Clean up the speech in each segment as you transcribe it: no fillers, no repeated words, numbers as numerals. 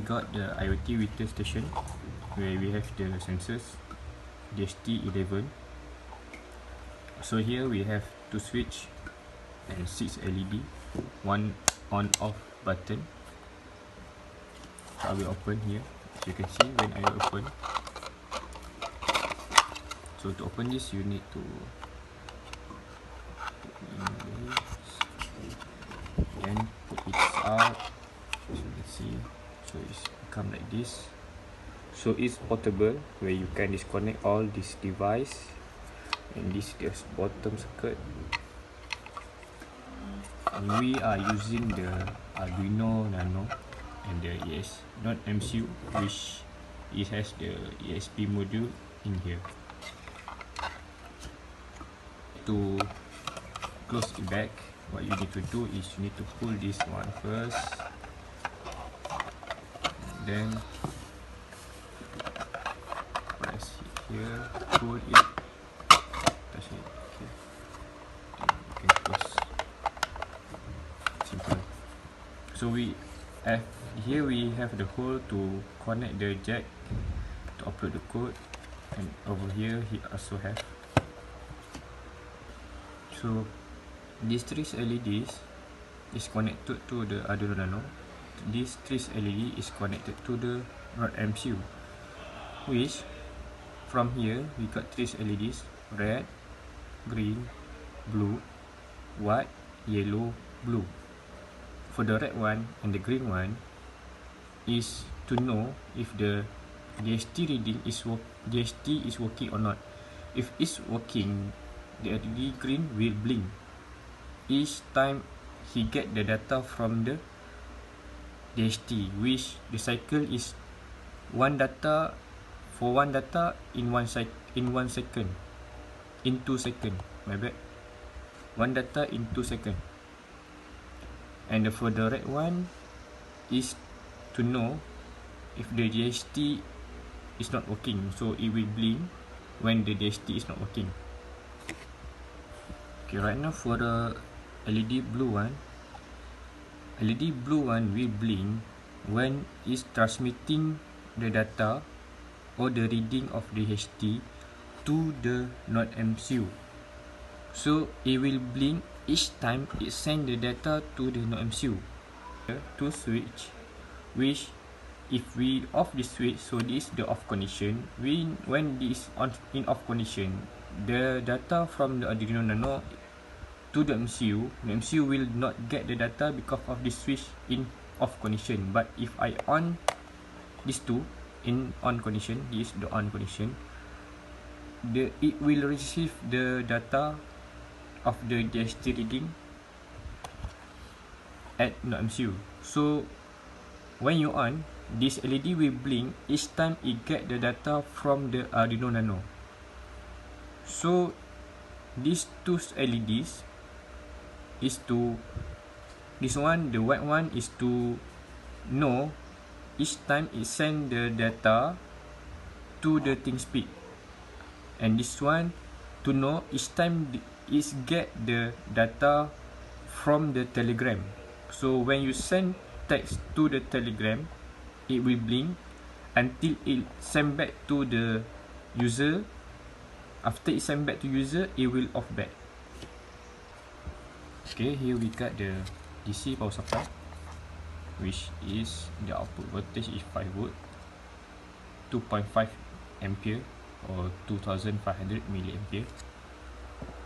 got the IOT Weather Station, where we have the sensors DHT 11. So here we have 2 switch and 6 LED, 1 on off button. So I will open here. As you can see, when I open, so to open this you need to then put it out. So you can see, so it's become like this. So it's portable, where you can disconnect all this device, and this is bottom circuit. And we are using the Arduino Nano and the not MCU, which it has the ESP module in here. To close it back, what you need to do is you need to pull this one first, then press it here, pull it, touch it, okay, then you can close. Simple. So we have here, we have the hole to connect the jack to upload the code, and over here he also have. So these 3 LEDs is connected to the Arduino Nano. This 3 LED is connected to the rod MCU, which from here we got 3 LEDs: red, green, blue, white, yellow, blue. For the red one and the green one is to know if the DHT reading is DHT is working or not. If it's working, the LED green will blink each time he get the data from the DHT, which the cycle is one data in 2 seconds. My bad. One data in 2 seconds. And for the red one is to know if the DHT is not working, so it will blink when the DHT is not working. Okay, right now for the LED blue one will blink when it's transmitting the data or the reading of the DHT to the node MCU. So it will blink each time it send the data to the node MCU. To switch, which if we off the switch, so this is the off condition. When this in off condition, the data from the Arduino Nano to the MCU will not get the data because of this switch in off condition. But if I on these two in on condition, this is the on condition, it will receive the data of the DHT reading at the MCU. So when you on, this LED will blink each time it get the data from the Arduino Nano. So these 2 LEDs is to, this one, the white one, is to know each time it send the data to the ThinkSpeed, and this one to know each time it get the data from the Telegram. So when you send text to the Telegram, it will blink until it send back to the user. After it send back to user, it will off back. Okay, here we got the DC power supply, which is the output voltage is 5 volt, 2.5 ampere or 2500 milliampere,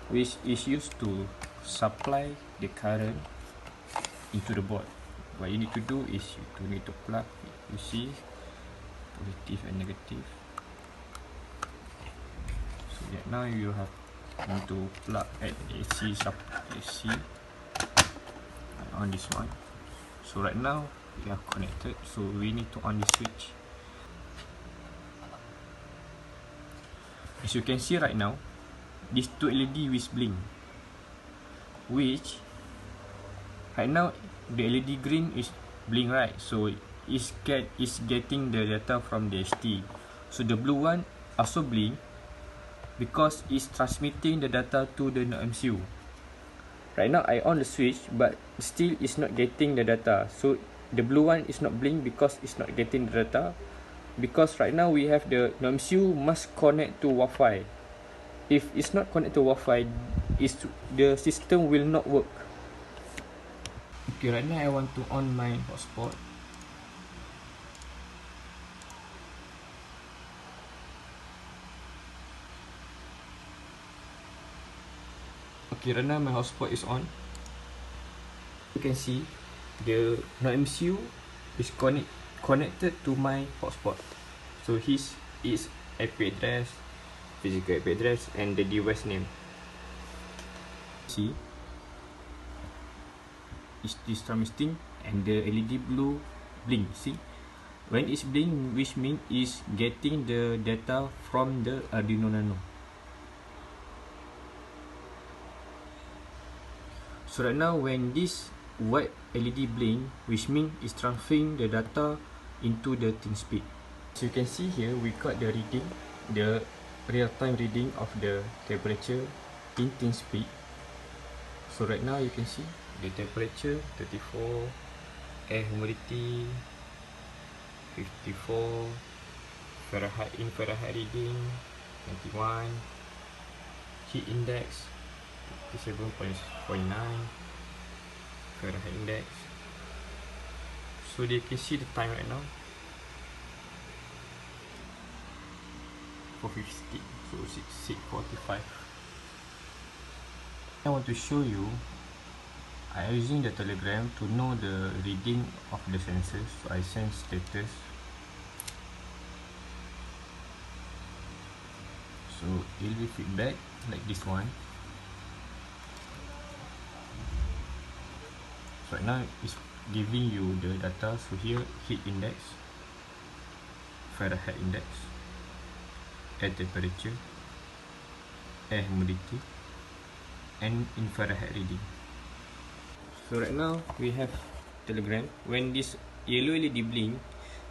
which is used to supply the current into the board. What you need to do is you need to plug, you see, positive and negative. So yeah, now you have to plug at AC on this one. So right now we are connected, so we need to on the switch. As you can see right now, these 2 LED will blink, which right now the LED green is blink, right? So it's getting the data from the DHT. So the blue one also blink because it's transmitting the data to the MCU. Right now I on the switch, but still it's not getting the data. So The blue one is not blink because it's not getting the data. Because right now we have the NoMCU must connect to Wi-Fi. If it's not connected to Wi-Fi, the system will not work. Okay, right now I want to on my hotspot. Okay, right now my hotspot is on. You can see the NoMCU is connected to my hotspot. So his is IP address, physical IP address, and the device name. See, is this transmitting and the LED blue blink. See, when it's blink, which means is getting the data from the Arduino Nano. So right now when this white LED blink, which means it's transferring the data into the ThinkSpeed. So you can see here we got the reading, the real-time reading of the temperature in ThinkSpeed. So right now you can see the temperature 34, air humidity 54, Fahrenheit in Fahrenheit reading 91, heat index 57.9, Fahrenheit index. So they can see the time right now 4:50, so 6:45. I want to show you I am using the telegram to know the reading of the sensors. So I send status. So it will be feedback like this one. So right now it's giving you the data. So here heat index, Fahrenheit index, air temperature, air humidity, and infrared reading. So right now we have telegram. When this yellow LED blink,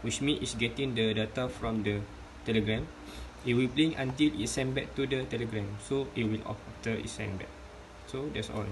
which means it's getting the data from the telegram, it will blink until it send back to the telegram. So it will off after it send back. So that's all.